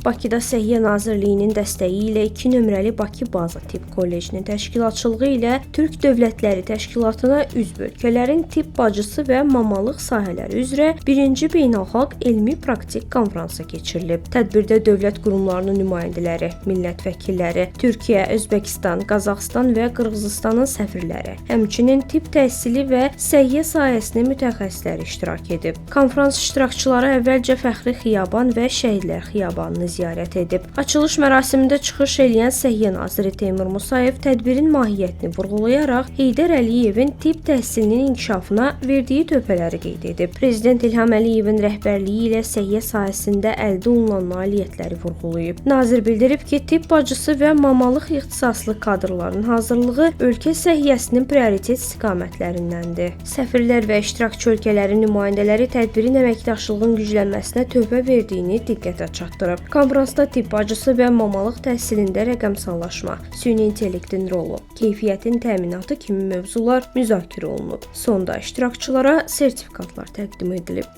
Bakıda Səhiyyə Nazirliyinin dəstəyi ilə 2 nömrəli Bakı Baza Tibb Kollecinin təşkilatçılığı ilə Türk Dövlətləri Təşkilatına üzv ölkələrin tibb bacısı və mamalıq sahələri üzrə 1-ci beynəlxalq elmi praktik konfransı keçirilib. Tədbirdə dövlət qurumlarının nümayəndələri, millət vəkilləri, Türkiyə, Özbəkistan, Qazaxıstan və Qırğızıstanın səfirləri, həmçinin tibb təhsili və səhiyyə sahəsinin mütəxəssisləri iştirak edib. Konfrans iştirakçıları əvvəlcə Fəxri Xiyaban və Şəhidlər Xiyabanını ziyarət edib. Açılış mərasimində çıxış edən Səhiyyə naziri Teymur Musayev tədbirin mahiyyətini vurğulayaraq Heydər Əliyevin tibb təhsilinin inkişafına verdiyi töhfələri qeyd edib. Prezident İlham Əliyevin rəhbərliyi ilə səhiyyə sahəsində əldə olunan nailiyyətləri vurğulayıb. Nazir bildirib ki, tibb bacısı və mamalıq ixtisaslı kadrların hazırlığı ölkə səhiyyəsinin prioritet istiqamətlərindəndir. Səfirlər və iştirakçı ölkələrin nümayəndələri tədbirin əməkdaşlığın güclənməsinə töhfə verdiyini diqqətə çatdırıb. Konfransda tibb bacısı və mamalıq təhsilində rəqəmsallaşma, süni intellektin rolu, keyfiyyətin təminatı kimi mövzular müzakirə olunub. Sonda iştirakçılara sertifikatlar təqdim edilib.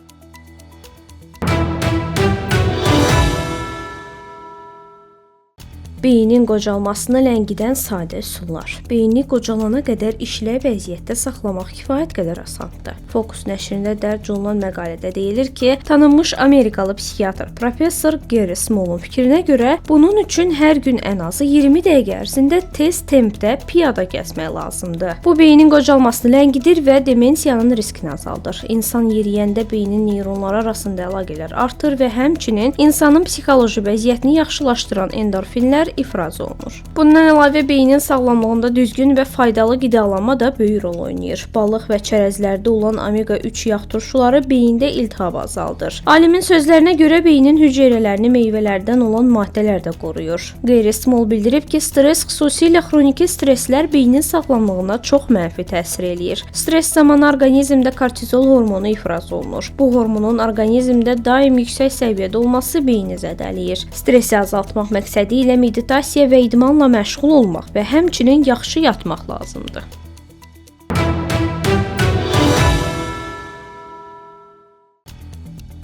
Beynin qocalmasını ləngidən sadə üsullar. Beyni qocalana qədər işləyə vəziyyətdə saxlamaq kifayət qədər asandır. Focus nəşrində dərc olunan məqalədə deyilir ki, tanınmış Amerikalı psixiatr professor Gary Small'un fikrinə görə bunun üçün hər gün ən azı 20 dəqiqə ərzində tez tempdə piyada gəzmək lazımdır. Bu beynin qocalmasını ləngidir və demensiyanın riskini azaldır. İnsan yeriyəndə beynin neyronları arasında əlaqələr artır və həmçinin insanın psixoloji vəziyyətini yaxşılaşdıran endorfinlər ifraz olunur. Bundan əlavə beynin sağlamlığında düzgün və faydalı qidalanma da böyük rol oynayır. Balıq və çərəzlərdə olan omega-3 yağ turşuları beyində iltihabı azaldır. Alimin sözlərinə görə beynin hüceyrələrini meyvələrdən olan maddələr də qoruyur. Gary Small bildirib ki, stres, xüsusilə xroniki stresslər beynin sağlamlığına çox mənfi təsir eləyir. Stres zamanı orqanizmdə kortizol hormonu ifraz olunur. Bu hormonun orqanizmdə daim yüksək səviyyədə olması beyni zədələyir. Stresi azaltmaq məqsədi ilə meditasiya və idmanla məşğul olmaq və həmçinin yaxşı yatmaq lazımdır.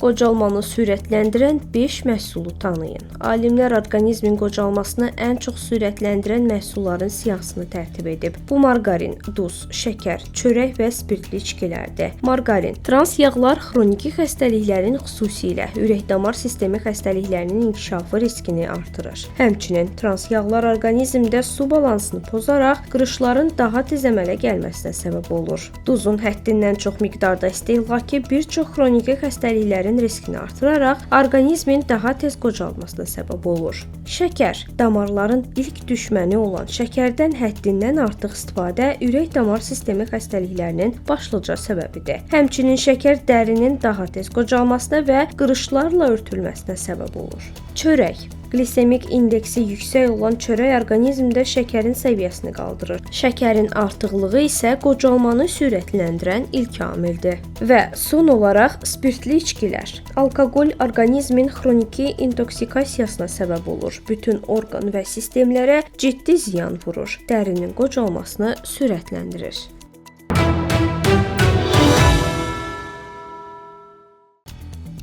Qocalmanı sürətləndirən 5 məhsulu tanıyın. Alimlər orqanizmin qocalmasını ən çox sürətləndirən məhsulların siyahısını tərtib edib. Bu margarin, duz, şəkər, çörək və spirtli içkilərdir. Margarin, trans yağlar xroniki xəstəliklərin, xüsusilə ürək-damar sistemi xəstəliklərinin inkişafı riskini artırır. Həmçinin trans yağlar orqanizmdə su balansını pozaraq qırışların daha tez əmələ gəlməsinə səbəb olur. Duzun həddindən çox miqdarda istehlakı bir çox xroniki xəstəliklərin riskini artıraraq orqanizmin daha tez qocalmasına səbəb olur. Şəkər, damarların ilk düşməni olan şəkərdən həddindən artıq istifadə ürək-damar sistemi xəstəliklərinin başlıca səbəbidir. Həmçinin şəkər dərinin daha tez qocalmasına və qırışlarla örtülməsinə səbəb olur. Çörək, glisemik indeksi yüksək olan çörək orqanizmdə şəkərin səviyyəsini qaldırır. Şəkərin artıqlığı isə qocalmanı sürətləndirən ilk amildir. Və son olaraq spirtli içkilər. Alkoqol orqanizmin xroniki intoksikasiyasına səbəb olur. Bütün orqan və sistemlərə ciddi ziyan vurur. Dərinin qocalmasını sürətləndirir.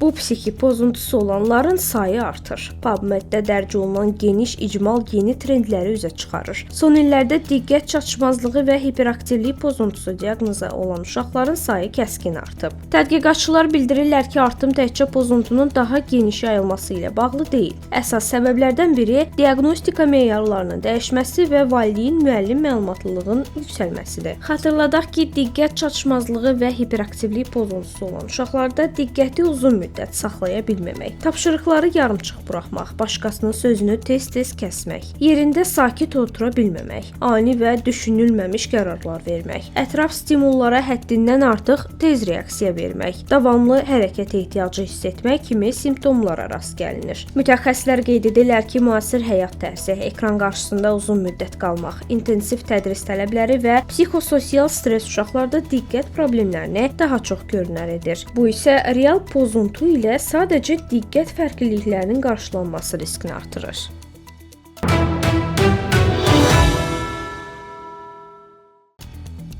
Bu psixi pozuntusu olanların sayı artır. PubMed-də dərc olunan geniş icmal yeni trendləri üzə çıxarır. Son illərdə diqqət çatışmazlığı və hiperaktivlik pozuntusu diaqnozu olan uşaqların sayı kəskin artıb. Tədqiqatçılar bildirirlər ki, artım təkcə pozuntunun daha geniş yayılması ilə bağlı deyil. Əsas səbəblərdən biri diaqnostika meyarlarının dəyişməsi və valideyn-müəllim məlumatlılığının yüksəlməsidir. Xatırladaq ki, diqqət çatışmazlığı və hiperaktivlik pozuntusu olan uşaqlarda diqqəti uzun müddət saxlaya bilməmək, tapşırıqları yarımçıq buraxmaq, başqasının sözünü tez-tez kəsmək, yerində sakit otura bilməmək, ani və düşünülməmiş qərarlar vermək, ətraf stimullara həddindən artıq tez reaksiya vermək, davamlı hərəkət ehtiyacı hiss etmək kimi simptomlara rast gəlinir. Mütəxəssislər qeyd edirlər ki, müasir həyat tərzi, ekran qarşısında uzun müddət qalmaq, intensiv tədris tələbləri və psixososial stres uşaqlarda diqqət problemlərini daha çox görünər edir. Bu isə real pozuntu ilə sadəcə diqqət fərqliliklərinin qarşılanması riskini artırır.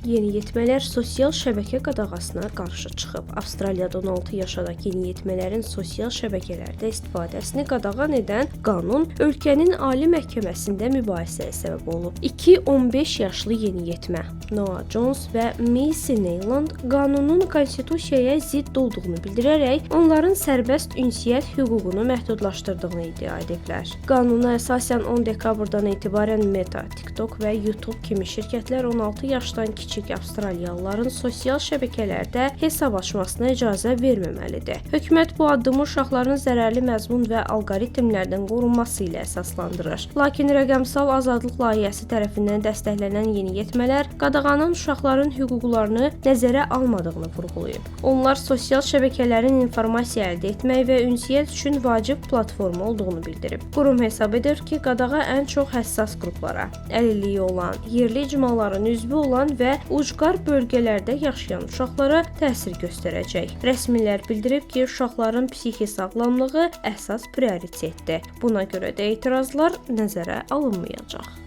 Yeniyetmələr sosial şəbəkə qadağasına qarşı çıxıb. Avstraliyada 16 yaşadakı yeniyetmələrin sosial şəbəkələrdə istifadəsini qadağan edən qanun ölkənin Ali Məhkəməsində mübahisəyə səbəb olub. 2-15 yaşlı yeniyetmə Noah Jones və Macy Neyland qanunun konstitusiyaya zidd olduğunu bildirərək onların sərbəst ünsiyyət hüququnu məhdudlaşdırdığını iddia ediblər. Qanuna əsasən 10 dekabrdan etibarən Meta, TikTok və YouTube kimi şirkətlər 16 yaşdan kiçik avstraliyalıların sosial şəbəkələrdə hesab açmasına icazə verməməlidir. Hökumət bu addımı uşaqların zərərli məzmun və alqoritmlərdən qorunması ilə əsaslandırır. Lakin rəqəmsal azadlıq layihəsi tərəfindən dəstəklənən yeniyetmələr qadağanın uşaqların hüquqlarını nəzərə almadığını vurğulayıb. Onlar sosial şəbəkələrin informasiya əldə etmək və ünsiyyət üçün vacib platform olduğunu bildirib. Qurum hesab edir ki, qadağa ən çox həssas qruplara, əlilliyi olan, yerli icmaların üzvü olan və ucqar bölgələrdə yaşayan uşaqlara təsir göstərəcək. Rəsmilər bildirib ki, uşaqların psixi sağlamlığı əsas prioritetdir. Buna görə də etirazlar nəzərə alınmayacaq.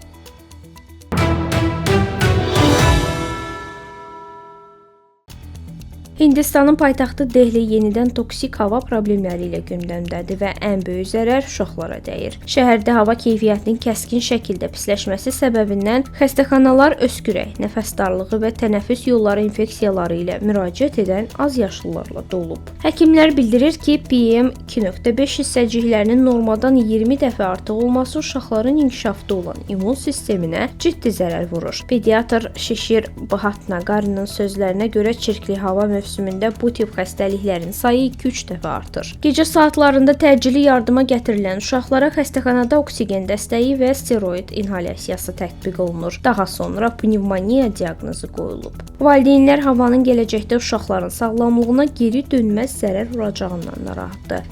Hindistanın paytaxtı Dehli yenidən toksik hava problemləri ilə gündəmdədir və ən böyük zərər uşaqlara dəyir. Şəhərdə hava keyfiyyətinin kəskin şəkildə pisləşməsi səbəbindən xəstəxanalar öskürək, nəfəs darlığı və tənəffüs yolları infeksiyaları ilə müraciət edən azyaşlılarla dolub. Həkimlər bildirir ki, PM2.5 hissəciklərinin normadan 20 dəfə artıq olması uşaqların inkişafda olan immun sisteminə ciddi zərər vurur. Pediatr Shishir Bhatnagar'ın sözlərinə görə çirkli hava mövsümündə bu tip xəstəliklərin sayı 2-3 dəfə artır. Gecə saatlarında təcili yardıma gətirilən uşaqlara xəstəxanada oksigen dəstəyi və steroid inhalyasiyası tətbiq olunur. Daha sonra pnevmoniya diaqnozu qoyulub. Valideynlər havanın gələcəkdə uşaqların sağlamlığına geri dönməz zərər vuracağından narahatdır.